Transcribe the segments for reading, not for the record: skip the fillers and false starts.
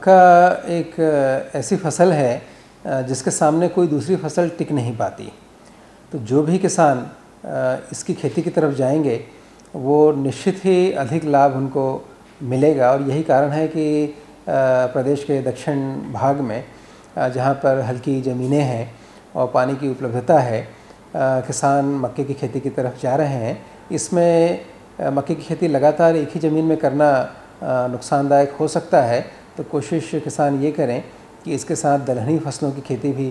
मक्का एक ऐसी फसल है जिसके सामने कोई दूसरी फसल टिक नहीं पाती। तो जो भी किसान इसकी खेती की तरफ जाएंगे वो निश्चित ही अधिक लाभ उनको मिलेगा। और यही कारण है कि प्रदेश के दक्षिण भाग में जहाँ पर हल्की ज़मीनें हैं और पानी की उपलब्धता है, किसान मक्के की खेती की तरफ जा रहे हैं। इसमें मक्के की खेती लगातार एक ही ज़मीन में करना नुकसानदायक हो सकता है, तो कोशिश किसान ये करें कि इसके साथ दलहनी फसलों की खेती भी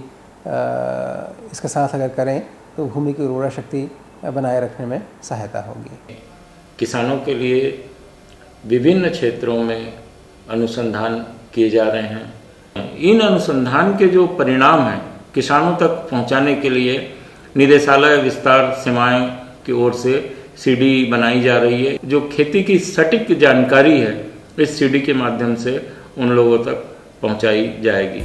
इसके साथ अगर करें तो भूमि की उर्वरा शक्ति बनाए रखने में सहायता होगी। किसानों के लिए विभिन्न क्षेत्रों में अनुसंधान किए जा रहे हैं। इन अनुसंधान के जो परिणाम हैं किसानों तक पहुंचाने के लिए निदेशालय विस्तार सेवाएं की ओर से सीडी बनाई जा रही है। जो खेती की सटीक जानकारी है इस सीडी के माध्यम से उन लोगों तक पहुंचाई जाएगी।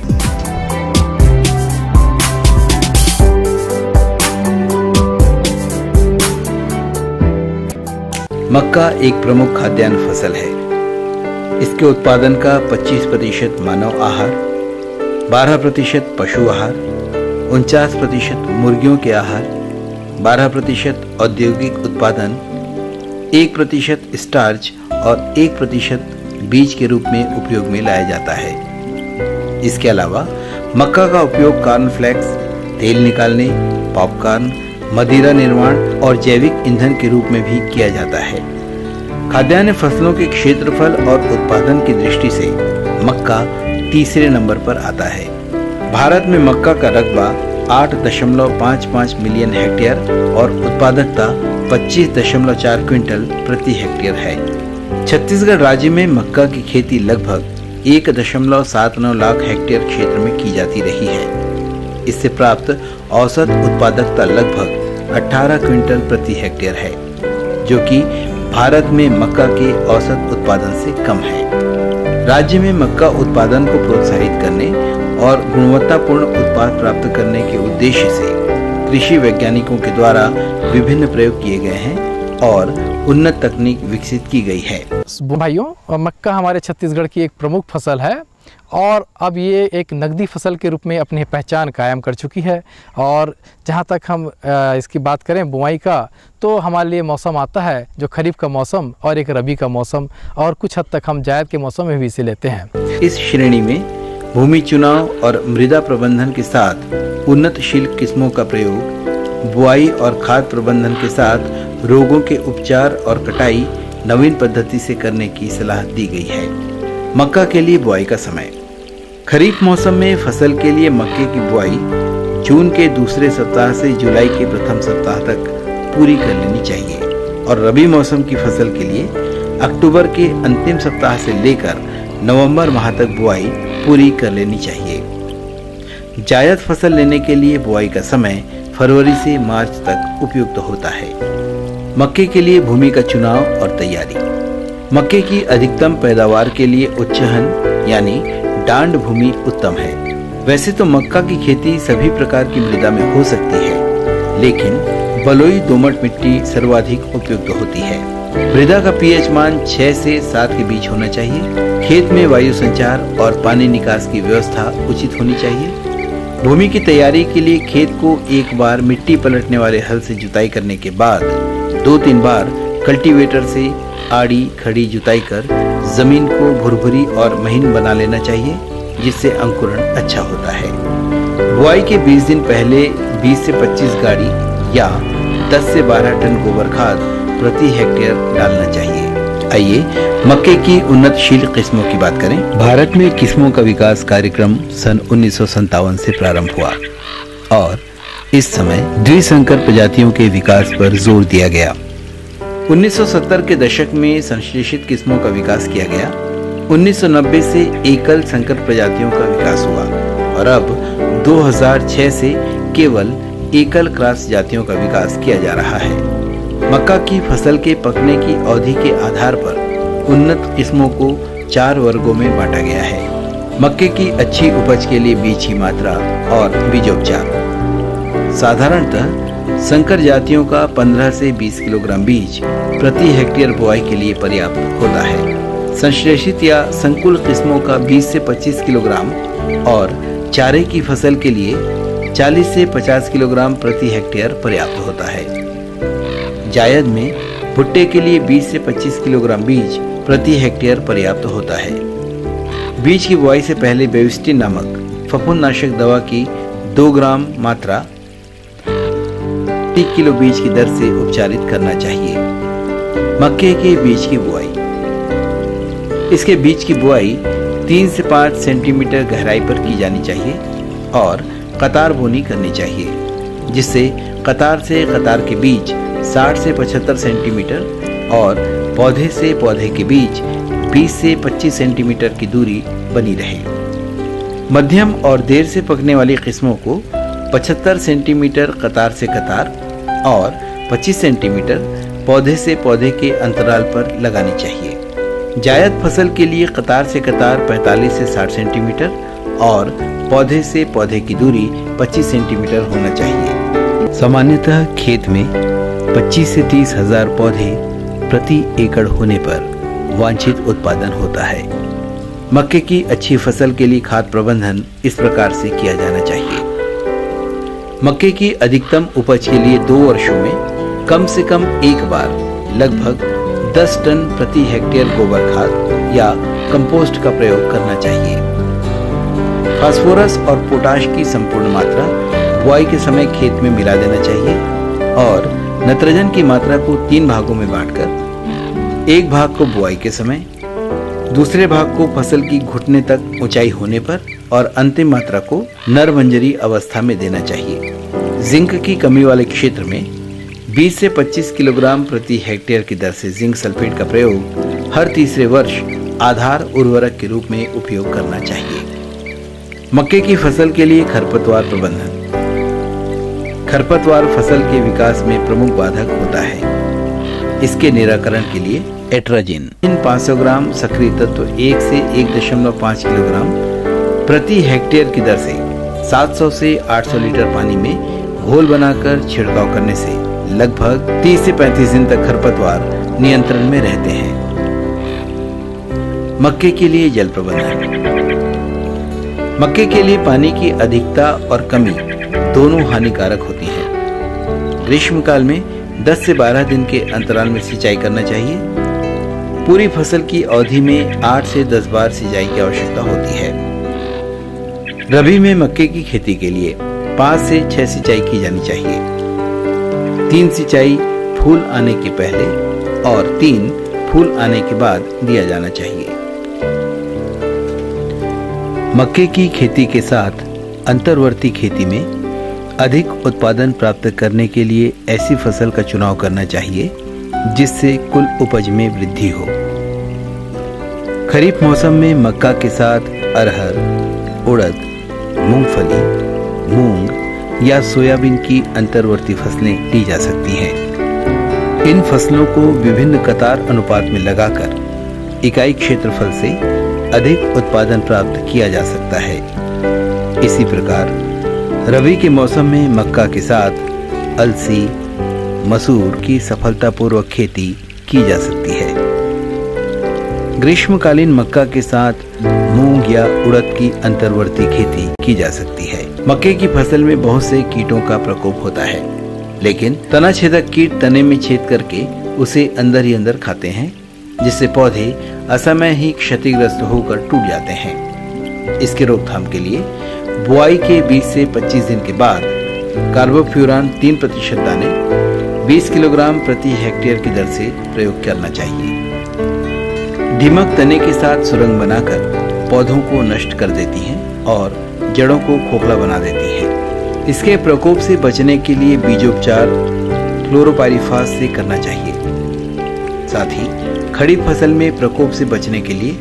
मक्का एक प्रमुख खाद्यान्न फसल है। इसके उत्पादन का 25% मानव आहार, 12% पशु आहार, 49% मुर्गियों के आहार, 12% औद्योगिक उत्पादन, 1% स्टार्च और 1% बीज के रूप में उपयोग में लाया जाता है। इसके अलावा मक्का का उपयोग कॉर्नफ्लेक्स, तेल निकालने, पॉपकॉर्न, मदिरा निर्माण और जैविक ईंधन के रूप में भी किया जाता है। खाद्यान्न फसलों के क्षेत्रफल और उत्पादन की दृष्टि से मक्का तीसरे नंबर पर आता है। भारत में मक्का का रकबा 8.55 मिलियन हेक्टेयर और उत्पादकता 25.4 क्विंटल प्रति हेक्टेयर है। छत्तीसगढ़ राज्य में मक्का की खेती लगभग 1.79 लाख हेक्टेयर क्षेत्र में की जाती रही है। इससे प्राप्त औसत उत्पादकता लगभग 18 क्विंटल प्रति हेक्टेयर है, जो कि भारत में मक्का के औसत उत्पादन से कम है। राज्य में मक्का उत्पादन को प्रोत्साहित करने और गुणवत्तापूर्ण उत्पाद प्राप्त करने के उद्देश्य से कृषि वैज्ञानिकों के द्वारा विभिन्न प्रयोग किए गए हैं और उन्नत तकनीक विकसित की गई है। भाइयों, मक्का हमारे छत्तीसगढ़ की एक प्रमुख फसल है और अब ये एक नकदी फसल के रूप में अपनी पहचान कायम कर चुकी है। और जहाँ तक हम इसकी बात करें बुआई का, तो हमारे लिए मौसम आता है जो खरीफ का मौसम और एक रबी का मौसम, और कुछ हद तक हम जायद के मौसम में भी इसे लेते हैं। इस श्रेणी में भूमि चुनाव और मृदा प्रबंधन के साथ उन्नतशील किस्मों का प्रयोग, बुआई और खाद प्रबंधन के साथ रोगों के उपचार और कटाई नवीन पद्धति से करने की सलाह दी गई है। मक्का के लिए बुआई का समय। खरीफ मौसम में फसल के लिए मक्के की बुआई जून के दूसरे सप्ताह से जुलाई के प्रथम सप्ताह तक पूरी कर लेनी चाहिए और रबी मौसम की फसल के लिए अक्टूबर के अंतिम सप्ताह से लेकर नवंबर माह तक बुआई पूरी कर लेनी चाहिए। जायद फसल लेने के लिए बुआई का समय फरवरी से मार्च तक उपयुक्त होता है। मक्के के लिए भूमि का चुनाव और तैयारी। मक्के की अधिकतम पैदावार के लिए उच्चहन यानी डांड भूमि उत्तम है। वैसे तो मक्का की खेती सभी प्रकार की मृदा में हो सकती है, लेकिन बलुई दोमट मिट्टी सर्वाधिक उपयुक्त होती है। मृदा का पीएच मान 6 से 7 के बीच होना चाहिए। खेत में वायु संचार और पानी निकास की व्यवस्था उचित होनी चाहिए। भूमि की तैयारी के लिए खेत को एक बार मिट्टी पलटने वाले हल से जुताई करने के बाद 2-3 बार कल्टीवेटर से आड़ी खड़ी जुताई कर जमीन को भुरभुरी और महीन बना लेना चाहिए, जिससे अंकुरण अच्छा होता है। बुआई के 20 दिन पहले 20 से 25 गाड़ी या 10 से 12 टन गोबर खाद प्रति हेक्टेयर डालना चाहिए। आइए मक्के की उन्नतशील किस्मों की बात करें। भारत में किस्मों का विकास कार्यक्रम सन 1957 से प्रारंभ हुआ और इस समय द्विसंकर प्रजातियों के विकास पर जोर दिया गया। 1970 के दशक में संश्लेषित किस्मों का विकास किया गया। 1990 से एकल संकर प्रजातियों का विकास हुआ और अब 2006 से केवल एकल क्रॉस जातियों का विकास किया जा रहा है। मक्का की फसल के पकने की अवधि के आधार पर उन्नत किस्मों को 4 वर्गों में बांटा गया है। मक्के की अच्छी उपज के लिए बीज की मात्रा और बीजोपचार। साधारणतः संकर जातियों का 15 से 20 किलोग्राम बीज प्रति हेक्टेयर बुआई के लिए पर्याप्त होता है। संश्लेषित या संकुल किस्मों का 20 से 25 किलोग्राम और चारे की फसल के लिए 40 से 50 किलोग्राम प्रति हेक्टेयर पर्याप्त होता है। जायद में भुट्टे के लिए 20 से 25 किलोग्राम बीज प्रति हेक्टेयर पर्याप्त होता है। बीज की बुआई से पहले बेविस्टिन नामक फफूंदनाशक दवा की 2 ग्राम मात्रा 1 किलो बीज की दर से उपचारित करना चाहिए। मक्के के बीज की बुआई। इसके बीज की बुआई 3 से 5 सेंटीमीटर गहराई पर की जानी चाहिए और कतार बोनी करनी चाहिए, जिससे कतार से कतार के बीच 60 से 75 सेंटीमीटर और पौधे से पौधे के बीच 20 से 25 सेंटीमीटर की दूरी बनी रहे। मध्यम और देर से पकने वाली किस्मों को 75 सेंटीमीटर कतार से कतार और 25 सेंटीमीटर पौधे से पौधे के अंतराल पर लगानी चाहिए। जायद फसल के लिए कतार से कतार 45 से 60 सेंटीमीटर और पौधे से पौधे की दूरी 25 सेंटीमीटर होना चाहिए। सामान्यतः खेत में 25 से 30 हजार पौधे प्रति एकड़ होने पर वांछित उत्पादन होता है। मक्के की अच्छी फसल के लिए खाद प्रबंधन इस प्रकार से किया जाना चाहिए। मक्के की अधिकतम उपज के लिए 2 वर्षों में कम से कम एक बार लगभग 10 टन प्रति हेक्टेयर गोबर खाद या कंपोस्ट का प्रयोग करना चाहिए। फास्फोरस और पोटाश की संपूर्ण मात्रा बुआई के समय खेत में मिला देना चाहिए और नाइट्रोजन की मात्रा को 3 भागों में बांटकर एक भाग को बुआई के समय, दूसरे भाग को फसल की घुटने तक ऊंचाई होने पर और अंतिम मात्रा को नरमंजरी अवस्था में देना चाहिए। जिंक की कमी वाले क्षेत्र में 20 से 25 किलोग्राम प्रति हेक्टेयर की दर से जिंक सल्फेट का प्रयोग हर तीसरे वर्ष आधार उर्वरक के रूप में उपयोग करना चाहिए। मक्के की फसल के लिए खरपतवार प्रबंधन। खरपतवार फसल के विकास में प्रमुख बाधक होता है। इसके निराकरण के लिए एट्राजिन 500 ग्राम सक्रिय तत्व 1 से 1.5 किलोग्राम प्रति हेक्टेयर की दर से 700 से 800 लीटर पानी में घोल बनाकर छिड़काव करने से लगभग 30 से 35 दिन तक खरपतवार नियंत्रण में रहते हैं। मक्के के लिए जल प्रबंधन। मक्के के लिए पानी की अधिकता और कमी दोनों हानिकारक होती है। ग्रीष्म काल में 10 से 12 दिन के अंतराल में सिंचाई करना चाहिए। पूरी फसल की अवधि में 8 से 10 बार सिंचाई की आवश्यकता होती है। रबी में मक्के की खेती के लिए 5 से 6 सिंचाई की जानी चाहिए। 3 सिंचाई फूल आने के पहले और 3 फूल आने के बाद दिया जाना चाहिए। मक्के की खेती के साथ अंतर्वर्ती खेती में अधिक उत्पादन प्राप्त करने के लिए ऐसी फसल का चुनाव करना चाहिए जिससे कुल उपज में वृद्धि हो। खरीफ मौसम में मक्का के साथ अरहर, उड़द, मूंगफली, मूंग या सोयाबीन की अंतर्वर्ती फसलें ली जा सकती हैं। इन फसलों को विभिन्न कतार अनुपात में लगाकर इकाई क्षेत्रफल से अधिक उत्पादन प्राप्त किया जा सकता है। इसी प्रकार रबी के मौसम में मक्का के साथ अलसी, मसूर की सफलतापूर्वक खेती की जा सकती है। ग्रीष्मकालीन मक्का के साथ मूंग या उड़द की अंतर्वर्ती खेती की जा सकती है। मक्के की फसल में बहुत से कीटों का प्रकोप होता है, लेकिन तना छेदक कीट तने में छेद करके उसे अंदर ही अंदर खाते हैं, जिससे पौधे असमय ही क्षतिग्रस्त होकर टूट जाते हैं। इसके रोकथाम के लिए बुआई के 20 से 25 दिन के बाद कार्बोफ्यूरान 3% दाने 20 किलोग्राम प्रति हेक्टेयर की दर से प्रयोग करना चाहिए। दीमक तने के साथ सुरंग बनाकर पौधों को नष्ट कर देती हैं और जड़ों को खोखला बना देती हैं। इसके प्रकोप से बचने के लिए बीजोपचार क्लोरोपाइरीफास से करना चाहिए। साथ ही खड़ी फसल में प्रकोप से बचने के लिए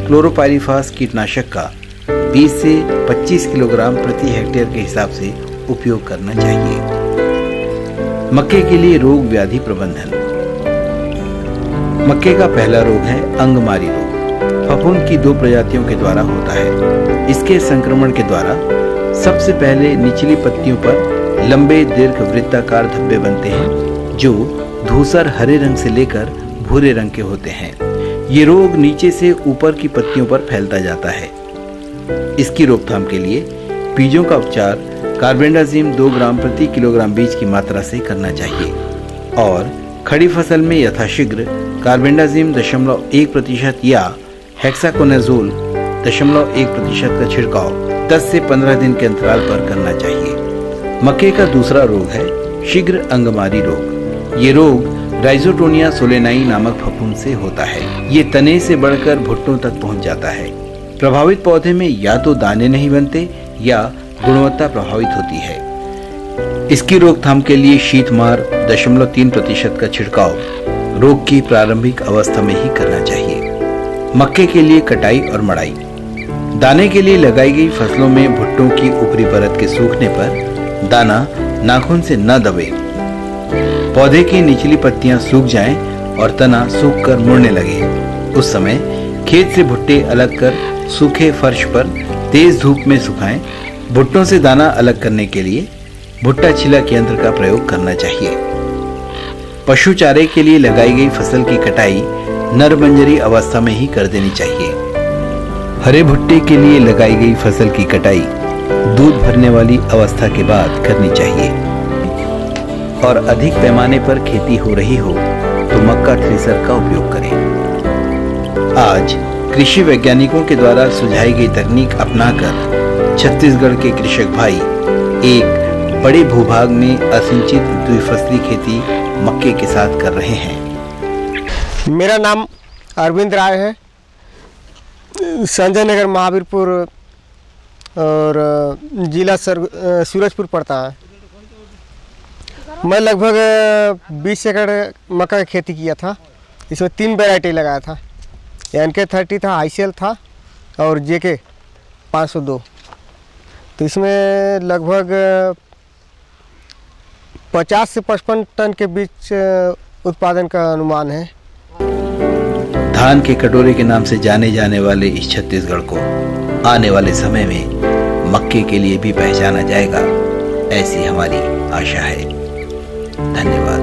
क्लोरोपाइरीफास कीटनाशक का 20 से 25 किलोग्राम प्रति हेक्टेयर के हिसाब से उपयोग करना चाहिए। मक्के के लिए रोग व्याधि प्रबंधन। मक्के का पहला रोग है अंगमारी रोग। फफूंद की 2 प्रजातियों के द्वारा होता है। इसके संक्रमण के द्वारा सबसे पहले निचली पत्तियों पर लंबे दीर्घ वृत्ताकार धब्बे बनते हैं, जो धूसर हरे रंग से लेकर भूरे रंग के होते हैं। ये रोग नीचे से ऊपर की पत्तियों पर फैलता जाता है। इसकी रोकथाम के लिए बीजों का उपचार कार्बेंडाजिम 2 ग्राम प्रति किलोग्राम बीज की मात्रा से करना चाहिए और खड़ी फसल में यथाशीघ्र कार्बेंडाजिम 0.1% या हेक्साकोनाजोल 0.1% का छिड़काव 10 से 15 दिन के अंतराल पर करना चाहिए। मक्के का दूसरा रोग है शीघ्र अंगमारी रोग। ये रोग राइजोटोनिया सोलेनाई नामक फफूंद से होता है। ये तने से बढ़कर भुट्टों तक पहुंच जाता है। प्रभावित पौधे में या तो दाने नहीं बनते या गुणवत्ता प्रभावित होती है। इसकी रोकथाम के लिए शीतमार 0.3% का छिड़काव रोग की प्रारंभिक अवस्था में ही करना चाहिए। मक्के के लिए कटाई और मड़ाई। दाने के लिए लगाई गई फसलों में भुट्टों की ऊपरी परत के सूखने पर दाना नाखून से न दबे। पौधे की निचली पत्तियां सूख जाएं और तना सूखकर मुड़ने लगे, उस समय खेत से भुट्टे अलग कर सूखे फर्श पर तेज धूप में सुखाएं। भुट्टों से दाना अलग करने के लिए भुट्टा छिलक यंत्र का प्रयोग करना चाहिए। पशु चारे के लिए लगाई गई फसल की कटाई नरबंजरी अवस्था में ही कर देनी चाहिए। हरे भुट्टे के लिए लगाई गई फसल की कटाई दूध भरने वाली अवस्था के बाद करनी चाहिए और अधिक पैमाने पर खेती हो रही हो तो मक्का थ्रेसर का उपयोग करें। आज कृषि वैज्ञानिकों के द्वारा सुझाई गई तकनीक अपनाकर छत्तीसगढ़ के कृषक भाई एक बड़े भूभाग में असिंचित द्विफसली खेती मक्के के साथ कर रहे हैं। मेरा नाम अरविंद राय है, संजय नगर महावीरपुर और जिला सूरजपुर पड़ता है। मैं लगभग 20 एकड़ मक्का की खेती किया था। इसमें 3 वैरायटी लगाया था, NK 30 था, ICL था और JK 502। तो इसमें लगभग 50 से 55 टन के बीच उत्पादन का अनुमान है। धान के कटोरे के नाम से जाने जाने वाले इस छत्तीसगढ़ को आने वाले समय में मक्के के लिए भी पहचाना जाएगा, ऐसी हमारी आशा है। धन्यवाद।